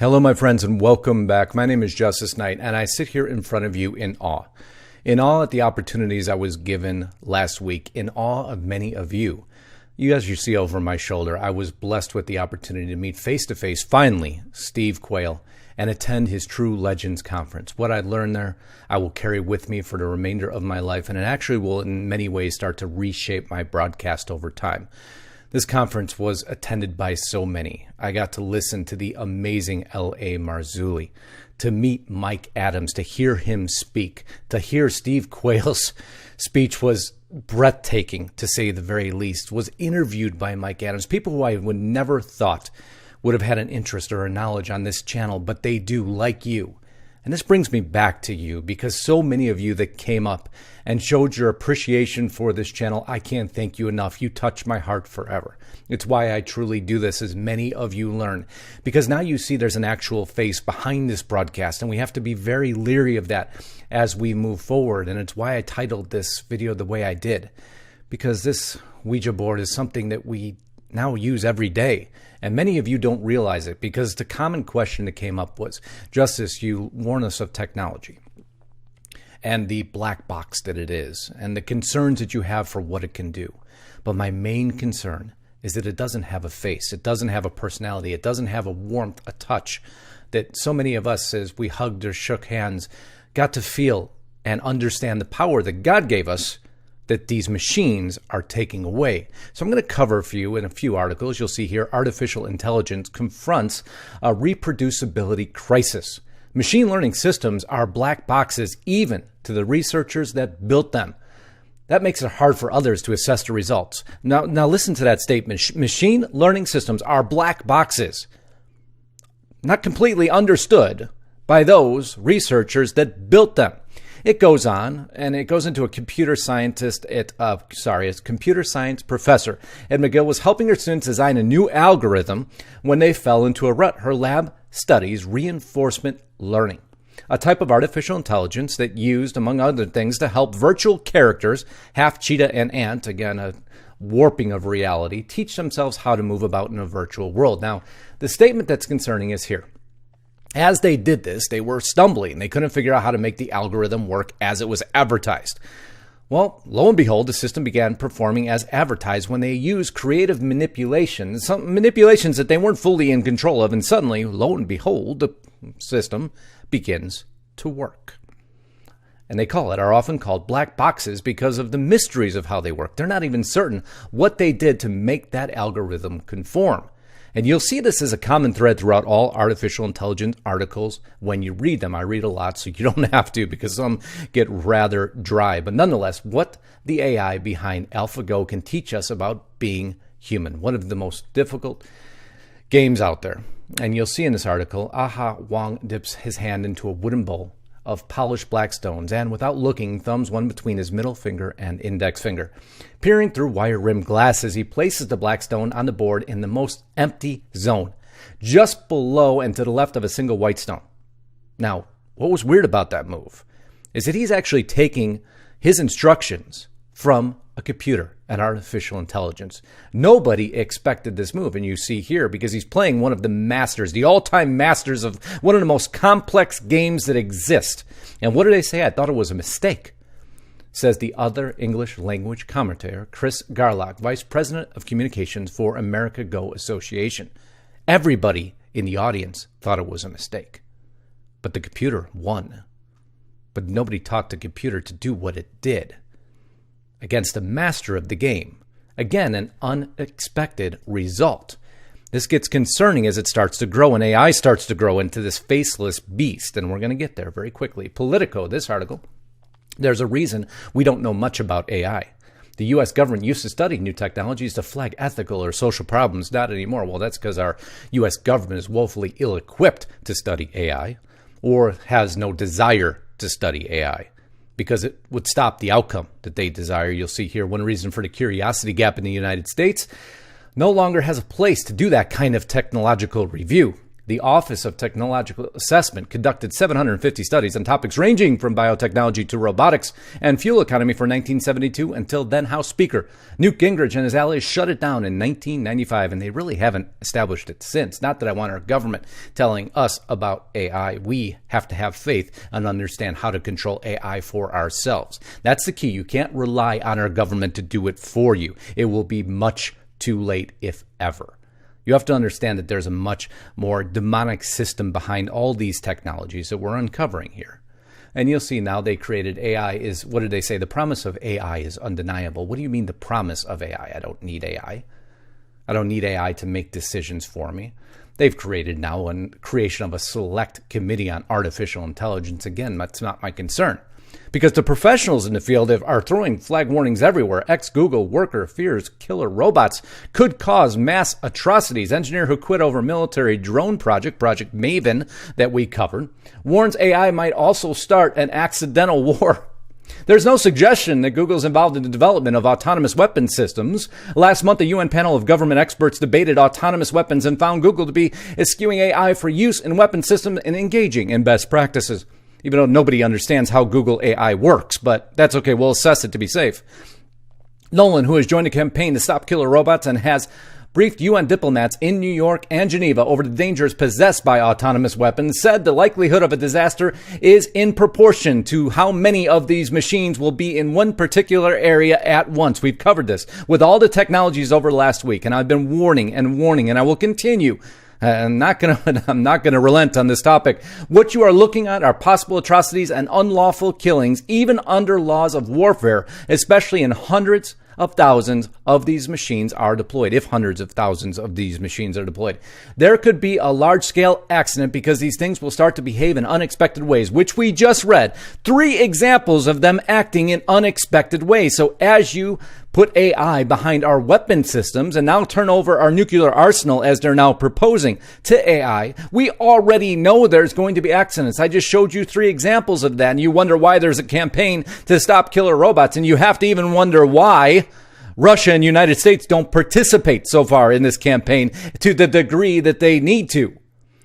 Hello, my friends, and welcome back. My name is Justice Knight, and I sit here in front of you in awe. In awe at the opportunities I was given last week, in awe of many of you. As you see over my shoulder, I was blessed with the opportunity to meet face-to-face, finally, Steve Quayle, and attend his True Legends conference. What I learned there, I will carry with me for the remainder of my life, and it actually will in many ways start to reshape my broadcast over time. This conference was attended by so many. I got to listen to the amazing L.A. Marzulli, to meet Mike Adams, to hear him speak, to hear Steve Quayle's speech was breathtaking, to say the very least, was interviewed by Mike Adams, people who I would never thought would have had an interest or a knowledge on this channel, but they do, like you. And this brings me back to you because so many of you that came up and showed your appreciation for this channel, I can't thank you enough. You touch my heart forever. It's why I truly do this, as many of you learn. Because now you see there's an actual face behind this broadcast, and we have to be very leery of that as we move forward. And it's why I titled this video the way I did. Because this Ouija board is something that we now use every day. And many of you don't realize it, because the common question that came up was, Justice, you warn us of technology and the black box that it is and the concerns that you have for what it can do. But my main concern is that it doesn't have a face. It doesn't have a personality. It doesn't have a warmth, a touch that so many of us, as we hugged or shook hands, got to feel and understand the power that God gave us that these machines are taking away. So I'm going to cover for you in a few articles. You'll see here, artificial intelligence confronts a reproducibility crisis. Machine learning systems are black boxes even to the researchers that built them. That makes it hard for others to assess the results. Now listen to that statement. Machine learning systems are black boxes, not completely understood by those researchers that built them. It goes on, and it goes into a computer scientist a computer science professor at McGill was helping her students design a new algorithm when they fell into a rut. Her lab studies reinforcement learning, a type of artificial intelligence that used, among other things, to help virtual characters, half cheetah and ant, again, a warping of reality, teach themselves how to move about in a virtual world. Now, the statement that's concerning is here. As they did this, they were stumbling. They couldn't figure out how to make the algorithm work as it was advertised. Well, lo and behold, the system began performing as advertised when they used creative manipulations, some manipulations that they weren't fully in control of, and suddenly, lo and behold, the system begins to work. And they are often called black boxes because of the mysteries of how they work. They're not even certain what they did to make that algorithm conform. And you'll see this as a common thread throughout all artificial intelligence articles when you read them. I read a lot, so you don't have to, because some get rather dry. But nonetheless, what the AI behind AlphaGo can teach us about being human, one of the most difficult games out there. And you'll see in this article, Aha Wong dips his hand into a wooden bowl of polished black stones, and without looking, thumbs one between his middle finger and index finger. Peering through wire-rimmed glasses, he places the black stone on the board in the most empty zone, just below and to the left of a single white stone. Now, what was weird about that move is that he's actually taking his instructions from a computer, an artificial intelligence. Nobody expected this move, and you see here, because he's playing one of the masters, the all-time masters of one of the most complex games that exist. And what did they say? I thought it was a mistake, says the other English language commentator, Chris Garlock, Vice President of Communications for America Go Association. Everybody in the audience thought it was a mistake, but the computer won. But nobody taught the computer to do what it did against the master of the game. Again, an unexpected result. This gets concerning as it starts to grow, and AI starts to grow into this faceless beast, and we're going to get there very quickly. Politico, this article, there's a reason we don't know much about AI. The U.S. government used to study new technologies to flag ethical or social problems, not anymore. Well, that's because our U.S. government is woefully ill-equipped to study AI, or has no desire to study AI, because it would stop the outcome that they desire. You'll see here one reason for the curiosity gap in the United States no longer has a place to do that kind of technological review. The Office of Technological Assessment conducted 750 studies on topics ranging from biotechnology to robotics and fuel economy from 1972 until then House Speaker Newt Gingrich and his allies shut it down in 1995, and they really haven't established it since. Not that I want our government telling us about AI. We have to have faith and understand how to control AI for ourselves. That's the key. You can't rely on our government to do it for you. It will be much too late, if ever. You have to understand that there's a much more demonic system behind all these technologies that we're uncovering here. And you'll see now they created AI is, what did they say? The promise of AI is undeniable. What do you mean the promise of AI? I don't need AI. I don't need AI to make decisions for me. They've created now a creation of a select committee on artificial intelligence. Again, that's not my concern. Because the professionals in the field are throwing flag warnings everywhere. Ex-Google worker fears killer robots could cause mass atrocities. Engineer who quit over military drone Project Maven, that we covered, warns AI might also start an accidental war. There's no suggestion that Google's involved in the development of autonomous weapon systems. Last month, a UN panel of government experts debated autonomous weapons and found Google to be eschewing AI for use in weapon systems and engaging in best practices. Even though nobody understands how Google AI works, but that's okay. We'll assess it to be safe. Nolan, who has joined a campaign to stop killer robots and has briefed UN diplomats in New York and Geneva over the dangers possessed by autonomous weapons, said the likelihood of a disaster is in proportion to how many of these machines will be in one particular area at once. We've covered this with all the technologies over last week, and I've been warning, and I will continue. I'm not going to relent on this topic. What you are looking at are possible atrocities and unlawful killings, even under laws of warfare, especially in hundreds of thousands of these machines are deployed. If hundreds of thousands of these machines are deployed, there could be a large-scale accident because these things will start to behave in unexpected ways, which we just read 3 examples of them acting in unexpected ways. So as you put AI behind our weapon systems and now turn over our nuclear arsenal as they're now proposing to AI, we already know there's going to be accidents. I just showed you 3 examples of that, and you wonder why there's a campaign to stop killer robots, and you have to even wonder why Russia and United States don't participate so far in this campaign to the degree that they need to.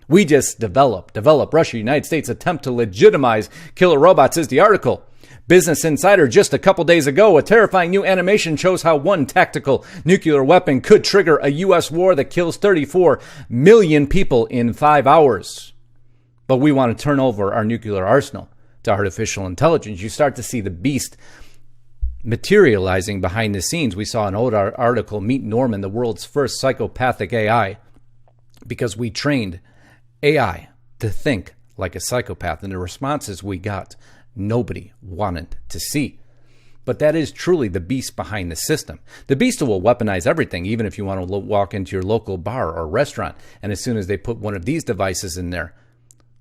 We just develop. Russia, United States attempt to legitimize killer robots is the article. Business Insider just a couple days ago, a terrifying new animation shows how one tactical nuclear weapon could trigger a U.S. war that kills 34 million people in 5 hours. But we want to turn over our nuclear arsenal to artificial intelligence. You start to see the beast materializing behind the scenes. We saw an old article, Meet Norman, the world's first psychopathic AI, because we trained AI to think like a psychopath, and the responses we got, nobody wanted to see. But that is truly the beast behind the system. The beast will weaponize everything, even if you want to walk into your local bar or restaurant, and as soon as they put one of these devices in there,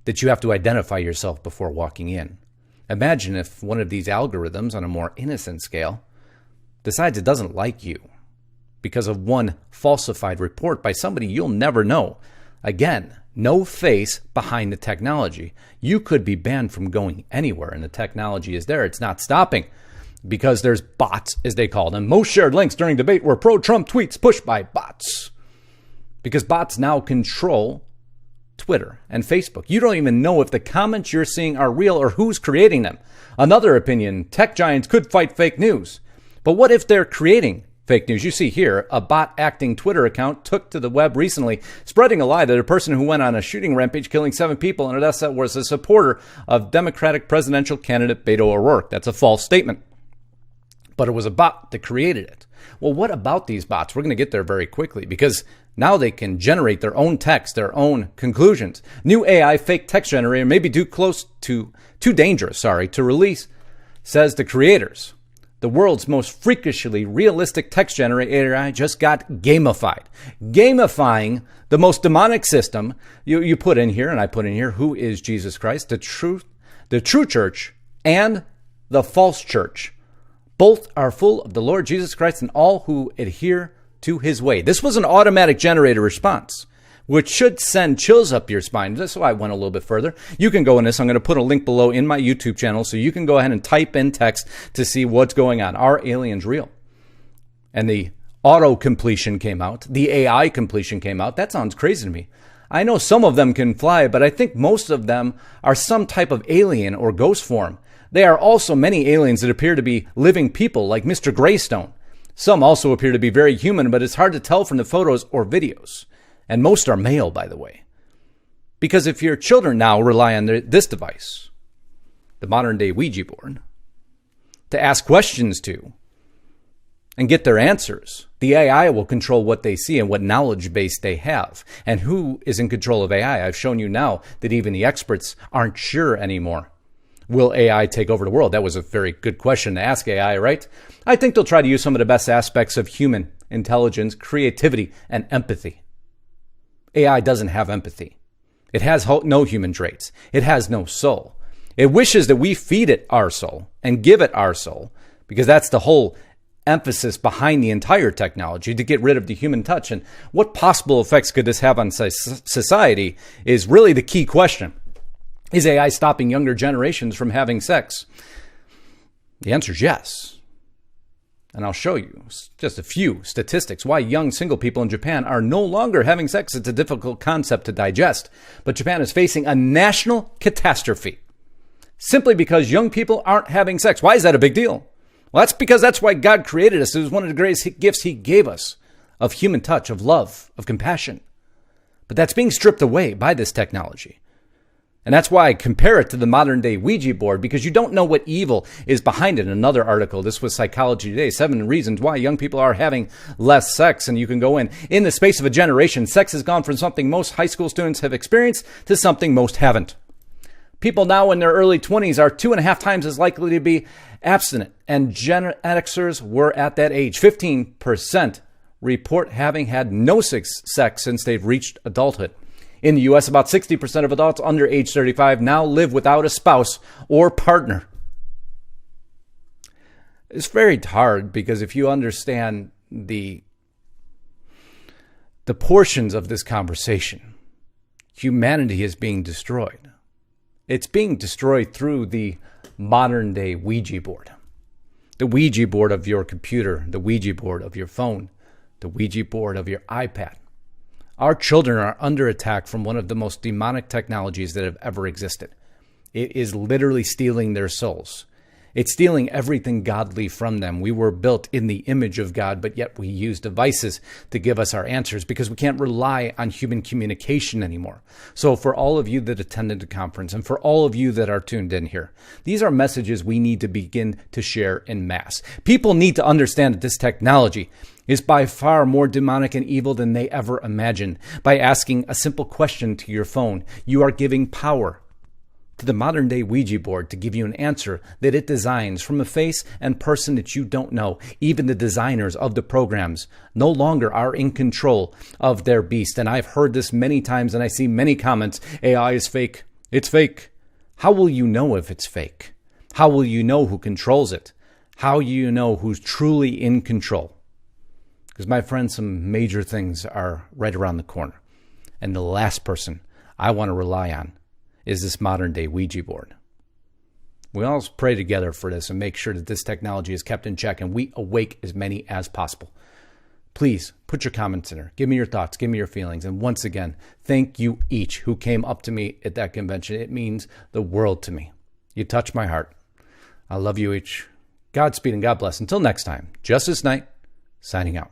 that you have to identify yourself before walking in. Imagine if one of these algorithms on a more innocent scale decides it doesn't like you because of one falsified report by somebody you'll never know. Again, no face behind the technology. You could be banned from going anywhere, and the technology is there. It's not stopping because there's bots, as they call them. Most shared links during debate were pro-Trump tweets pushed by bots, because bots now control Twitter and Facebook. You don't even know if the comments you're seeing are real or who's creating them. Another opinion, tech giants could fight fake news. But what if they're creating fake news? You see here, a bot-acting Twitter account took to the web recently, spreading a lie that a person who went on a shooting rampage, killing 7 people in Odessa, was a supporter of Democratic presidential candidate Beto O'Rourke. That's a false statement. But it was a bot that created it. Well, what about these bots? We're going to get there very quickly, because now they can generate their own text, their own conclusions. New AI fake text generator may be too dangerous to release, says the creators. The world's most freakishly realistic text generator AI just got gamified. Gamifying the most demonic system. You put in here, and I put in here, who is Jesus Christ, the true church, and the false church. Both are full of the Lord Jesus Christ and all who adhere to his way. This was an automatic generated response, which should send chills up your spine. That's why I went a little bit further. You can go in this. I'm going to put a link below in my YouTube channel, so you can go ahead and type in text to see what's going on. Are aliens real? And the auto completion came out. The AI completion came out. That sounds crazy to me. I know some of them can fly, but I think most of them are some type of alien or ghost form. There are also many aliens that appear to be living people, like Mr. Greystone. Some also appear to be very human, but it's hard to tell from the photos or videos. And most are male, by the way. Because if your children now rely on this device, the modern day Ouija board, to ask questions to and get their answers, the AI will control what they see and what knowledge base they have. And who is in control of AI? I've shown you now that even the experts aren't sure anymore. Will AI take over the world? That was a very good question to ask AI, right? I think they'll try to use some of the best aspects of human intelligence, creativity, and empathy. AI doesn't have empathy. It has no human traits. It has no soul. It wishes that we feed it our soul and give it our soul, because that's the whole emphasis behind the entire technology, to get rid of the human touch. And what possible effects could this have on society is really the key question. Is AI stopping younger generations from having sex? The answer is yes. And I'll show you just a few statistics why young single people in Japan are no longer having sex. It's a difficult concept to digest, but Japan is facing a national catastrophe simply because young people aren't having sex. Why is that a big deal? Well, that's because that's why God created us. It was one of the greatest gifts he gave us of human touch, of love, of compassion. But that's being stripped away by this technology. And that's why I compare it to the modern day Ouija board, because you don't know what evil is behind it. Another article, this was Psychology Today, 7 reasons why young people are having less sex. And you can go in the space of a generation, sex has gone from something most high school students have experienced to something most haven't. People now in their early 20s are 2.5 times as likely to be abstinent. And Gen Xers were at that age. 15% report having had no sex since they've reached adulthood. In the U.S., about 60% of adults under age 35 now live without a spouse or partner. It's very hard, because if you understand the portions of this conversation, humanity is being destroyed. It's being destroyed through the modern day Ouija board. The Ouija board of your computer, the Ouija board of your phone, the Ouija board of your iPad. Our children are under attack from one of the most demonic technologies that have ever existed. It is literally stealing their souls. It's stealing everything godly from them. We were built in the image of God, but yet we use devices to give us our answers because we can't rely on human communication anymore. So for all of you that attended the conference, and for all of you that are tuned in here, these are messages we need to begin to share en masse. People need to understand that this technology is by far more demonic and evil than they ever imagined. By asking a simple question to your phone, you are giving power to the modern day Ouija board to give you an answer that it designs from a face and person that you don't know. Even the designers of the programs no longer are in control of their beast. And I've heard this many times, and I see many comments, AI is fake. It's fake. How will you know if it's fake? How will you know who controls it? How will you know who's truly in control? Because, my friends, some major things are right around the corner. And the last person I want to rely on is this modern day Ouija board. We all pray together for this and make sure that this technology is kept in check and we awake as many as possible. Please put your comments in there. Give me your thoughts. Give me your feelings. And once again, thank you each who came up to me at that convention. It means the world to me. You touch my heart. I love you each. Godspeed and God bless. Until next time, Justice Knight, signing out.